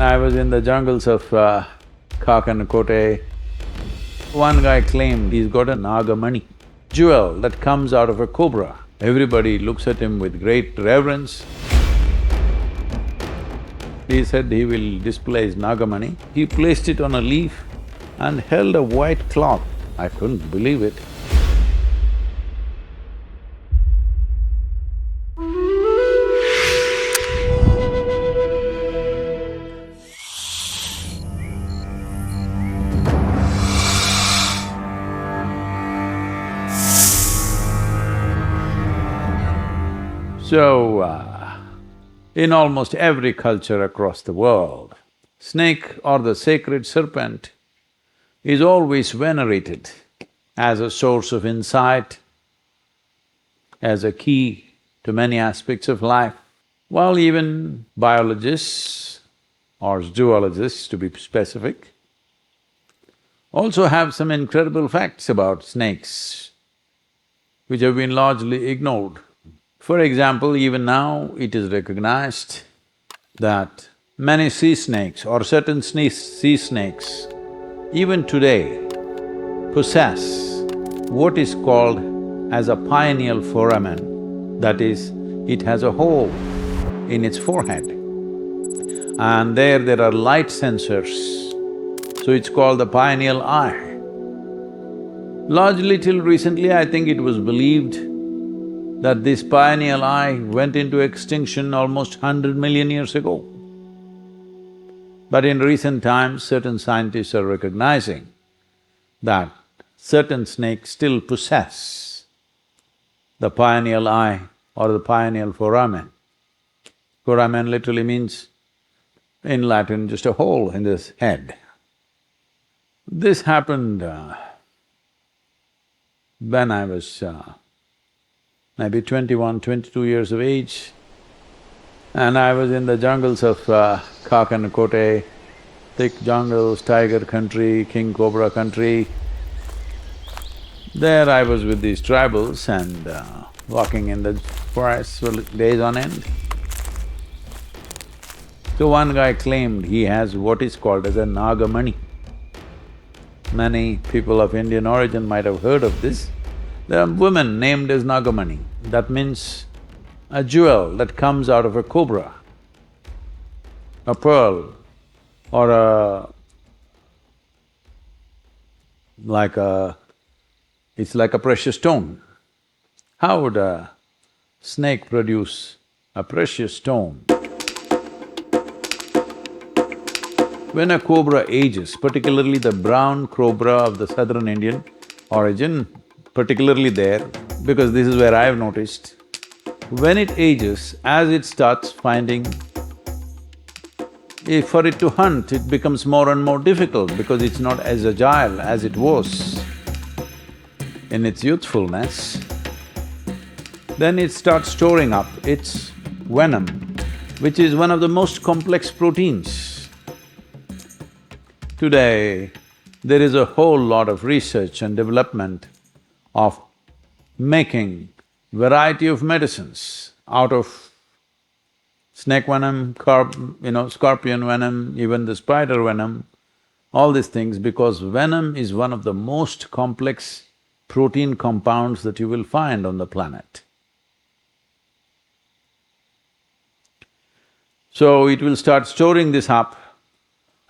I was in the jungles of Cobrei. One guy claimed he's got a Nagamani, jewel that comes out of a cobra. Everybody looks at him with great reverence. He said he will display his Nagamani. He placed it on a leaf and held a white cloth. I couldn't believe it. So, in almost every culture across the world, snake or the sacred serpent is always venerated as a source of insight, as a key to many aspects of life. While even biologists or zoologists, to be specific, also have some incredible facts about snakes, which have been largely ignored. For example, even now it is recognized that many sea snakes or certain sea snakes, even today, possess what is called as a pineal foramen, that is, it has a hole in its forehead. And there are light sensors, so it's called the pineal eye. Largely till recently, I think it was believed that this pineal eye went into extinction almost 100 million years ago. But in recent times, certain scientists are recognizing that certain snakes still possess the pineal eye or the pineal foramen. Foramen literally means, in Latin, just a hole in this head. This happened when I was maybe 21, 22 years of age, and I was in the jungles of Cobrei, thick jungles, tiger country, king cobra country. There I was with these tribals and walking in the forest for days on end. So one guy claimed he has what is called as a Nagamani. Many people of Indian origin might have heard of this. There are women named as Nagamani. That means a jewel that comes out of a cobra, a pearl, or it's like a precious stone. How would a snake produce a precious stone? When a cobra ages, particularly the brown cobra of the southern Indian origin, particularly there, because this is where I have noticed, when it ages, as it starts finding, for it to hunt, it becomes more and more difficult because it's not as agile as it was in its youthfulness. Then it starts storing up its venom, which is one of the most complex proteins. Today, there is a whole lot of research and development of making variety of medicines out of snake venom, scorpion venom, even the spider venom, all these things, because venom is one of the most complex protein compounds that you will find on the planet. So it will start storing this up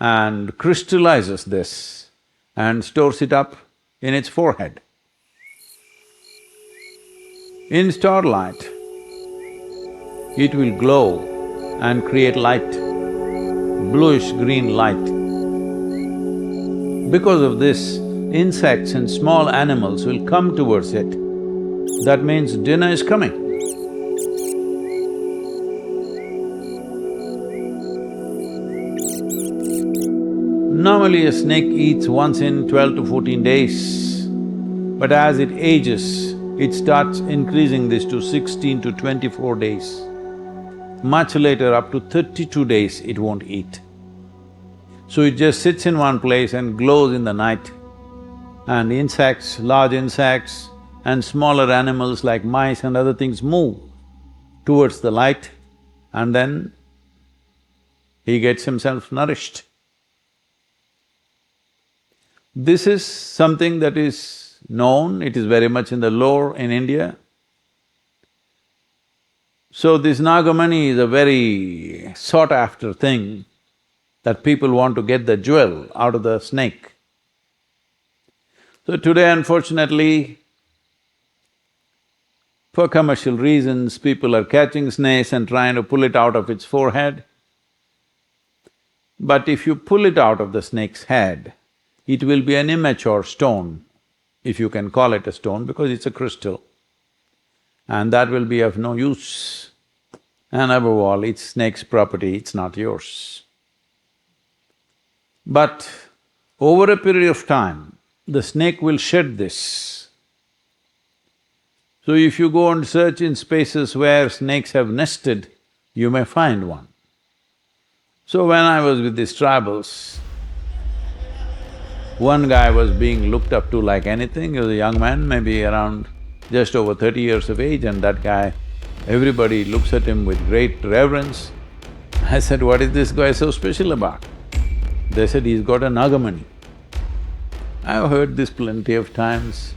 and crystallizes this and stores it up in its forehead. In starlight, it will glow and create light, bluish-green light. Because of this, insects and small animals will come towards it. That means dinner is coming. Normally a snake eats once in 12 to 14 days, but as it ages, it starts increasing this to 16 to 24 days. Much later, up to 32 days, it won't eat. So it just sits in one place and glows in the night. And insects, large insects and smaller animals like mice and other things move towards the light, and then he gets himself nourished. This is something that is known, it is very much in the lore in India. So this Nagamani is a very sought-after thing, that people want to get the jewel out of the snake. So today, unfortunately, for commercial reasons, people are catching snakes and trying to pull it out of its forehead. But if you pull it out of the snake's head, it will be an immature stone, if you can call it a stone, because it's a crystal. And that will be of no use. And above all, it's snake's property, it's not yours. But over a period of time, the snake will shed this. So if you go and search in spaces where snakes have nested, you may find one. So when I was with these tribals, one guy was being looked up to like anything. He was a young man, maybe around just over 30 years of age, and that guy, everybody looks at him with great reverence. I said, what is this guy so special about? They said, he's got a Nagamani. I've heard this plenty of times.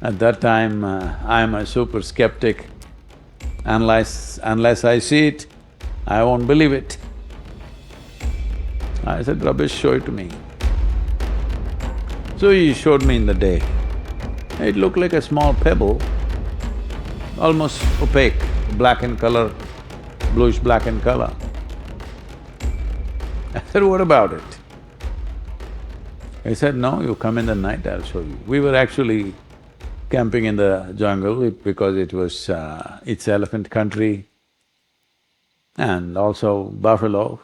At that time, I'm a super skeptic. Unless I see it, I won't believe it. I said, rubbish, show it to me. So he showed me in the day. It looked like a small pebble, almost opaque, black in color, bluish-black in color. I said, what about it? He said, no, you come in the night, I'll show you. We were actually camping in the jungle because it was… it's elephant country and also buffalo.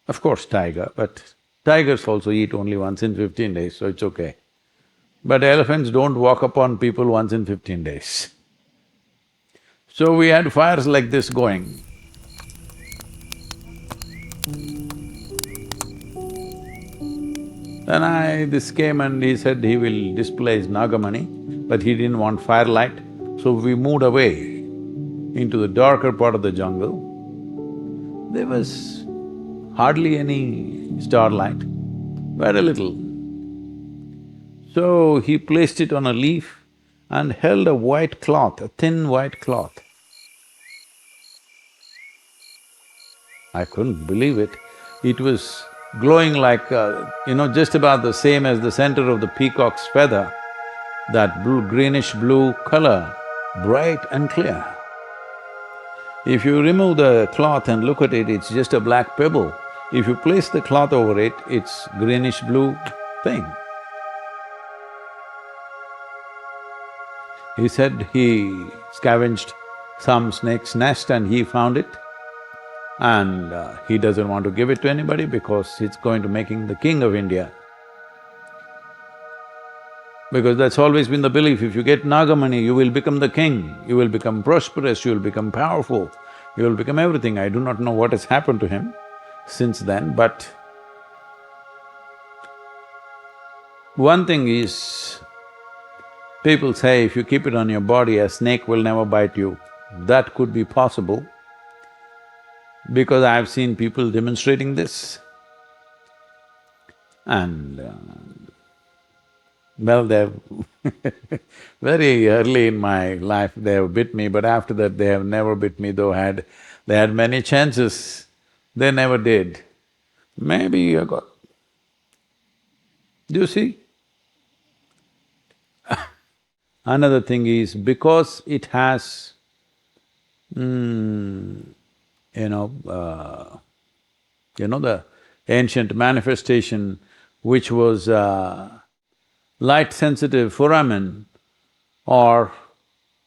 Of course tiger, but tigers also eat only once in 15 days, so it's okay. But elephants don't walk upon people once in 15 days. So we had fires like this going. Then this came and he said he will display his Nagamani, but he didn't want firelight, so we moved away into the darker part of the jungle. There was hardly any starlight, very little. So he placed it on a leaf and held a white cloth, a thin white cloth. I couldn't believe it. It was glowing like, just about the same as the center of the peacock's feather, that greenish-blue color, bright and clear. If you remove the cloth and look at it, it's just a black pebble. If you place the cloth over it, it's greenish-blue thing. He said he scavenged some snake's nest and he found it, and he doesn't want to give it to anybody because it's going to make him the king of India. Because that's always been the belief, if you get Nagamani, you will become the king, you will become prosperous, you will become powerful, you will become everything. I do not know what has happened to him since then, but one thing is, people say if you keep it on your body, a snake will never bite you. That could be possible, because I've seen people demonstrating this. And well, they've very early in my life they have bit me, but after that they have never bit me, though they had many chances, they never did. Maybe I got… Do you see? Another thing is, because it has, the ancient manifestation which was light-sensitive foramen or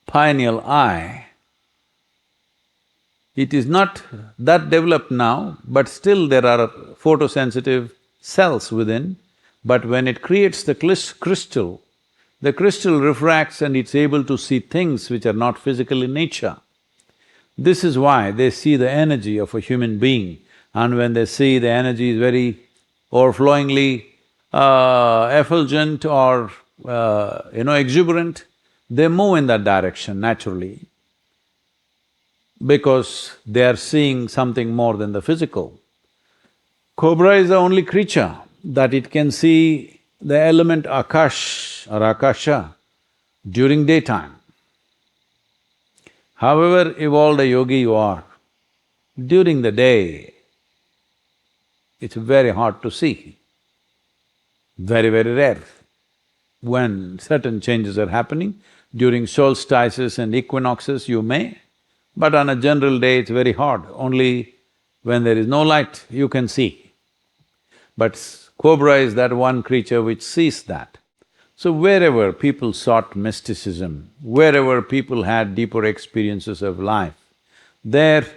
pineal eye, it is not that developed now, but still there are photosensitive cells within, but when it creates the crystal, the crystal refracts and it's able to see things which are not physical in nature. This is why they see the energy of a human being, and when they see the energy is very overflowingly effulgent or exuberant, they move in that direction naturally. because they are seeing something more than the physical. Cobra is the only creature that it can see the element Akash or Akasha during daytime. However evolved a yogi you are, during the day, it's very hard to see, very, very rare. When certain changes are happening, during solstices and equinoxes you may, but on a general day it's very hard, only when there is no light you can see. But cobra is that one creature which sees that. So wherever people sought mysticism, wherever people had deeper experiences of life, there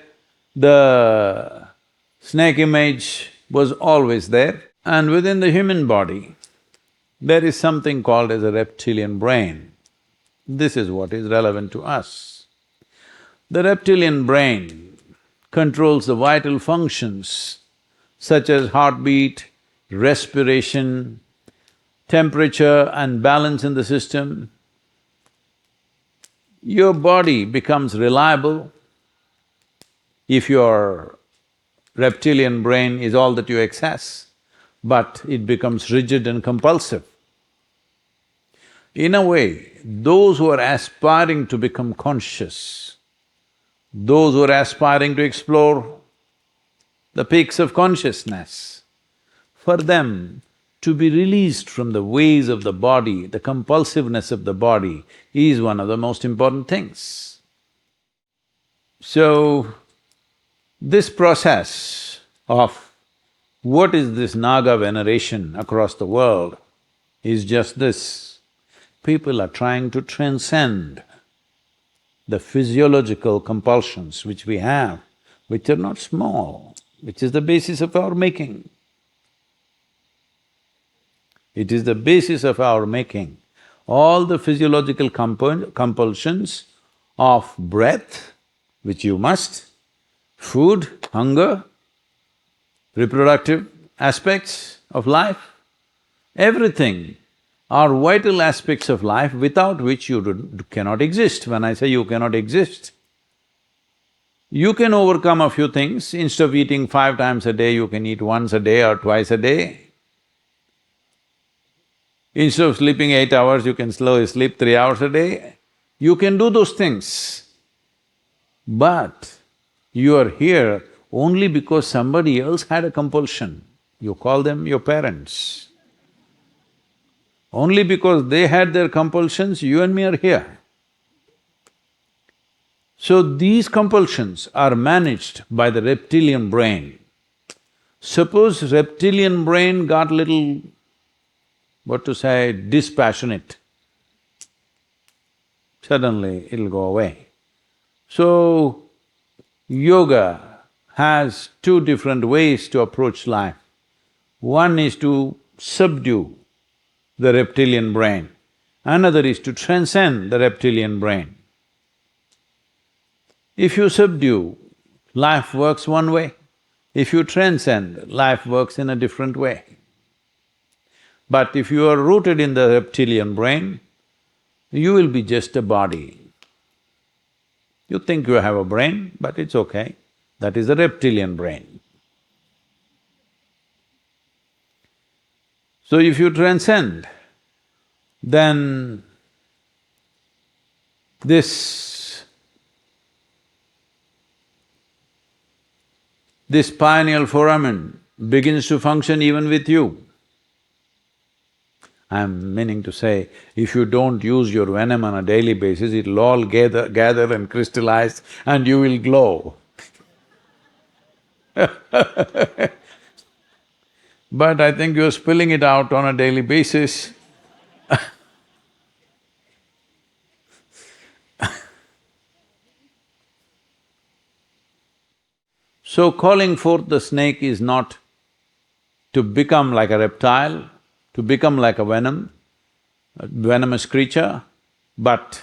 the snake image was always there. And within the human body, there is something called as a reptilian brain. This is what is relevant to us. The reptilian brain controls the vital functions such as heartbeat, respiration, temperature and balance in the system. Your body becomes reliable if your reptilian brain is all that you access, but it becomes rigid and compulsive. In a way, those who are aspiring to become conscious, those who are aspiring to explore the peaks of consciousness, for them to be released from the ways of the body, the compulsiveness of the body is one of the most important things. So, this process of what is this Naga veneration across the world is just this. People are trying to transcend the physiological compulsions which we have, which are not small, which is the basis of our making. It is the basis of our making. All the physiological compulsions of breath, which you must, food, hunger, reproductive aspects of life, everything are vital aspects of life without which you cannot exist. When I say you cannot exist, you can overcome a few things. Instead of eating 5 times a day, you can eat once a day or twice a day. Instead of sleeping 8 hours, you can slowly sleep 3 hours a day. You can do those things. But you are here only because somebody else had a compulsion. You call them your parents. Only because they had their compulsions, you and me are here. So these compulsions are managed by the reptilian brain. Suppose reptilian brain got little, what to say, dispassionate, suddenly it'll go away. So, yoga has 2 different ways to approach life. One is to subdue the reptilian brain, another is to transcend the reptilian brain. If you subdue, life works one way. If you transcend, life works in a different way. But if you are rooted in the reptilian brain, you will be just a body. You think you have a brain, but it's okay, that is the reptilian brain. So if you transcend, then this pineal foramen begins to function even with you. I'm meaning to say, if you don't use your venom on a daily basis, it'll all gather and crystallize and you will glow. But I think you're spilling it out on a daily basis. So calling forth the snake is not to become like a reptile, to become like a venomous creature, but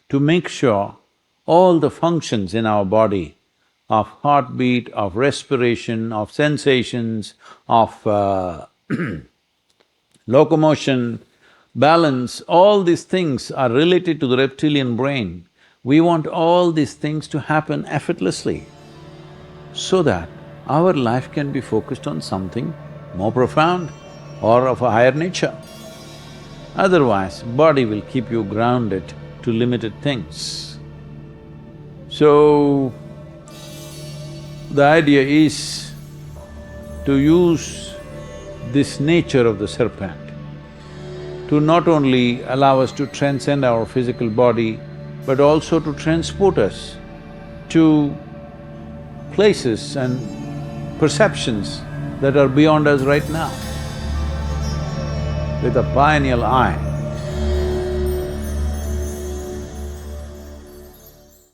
to make sure all the functions in our body of heartbeat, of respiration, of sensations, of locomotion, balance, all these things are related to the reptilian brain. We want all these things to happen effortlessly so that our life can be focused on something more profound or of a higher nature. Otherwise, body will keep you grounded to limited things. So, the idea is to use this nature of the serpent to not only allow us to transcend our physical body, but also to transport us to places and perceptions that are beyond us right now. With a pineal eye,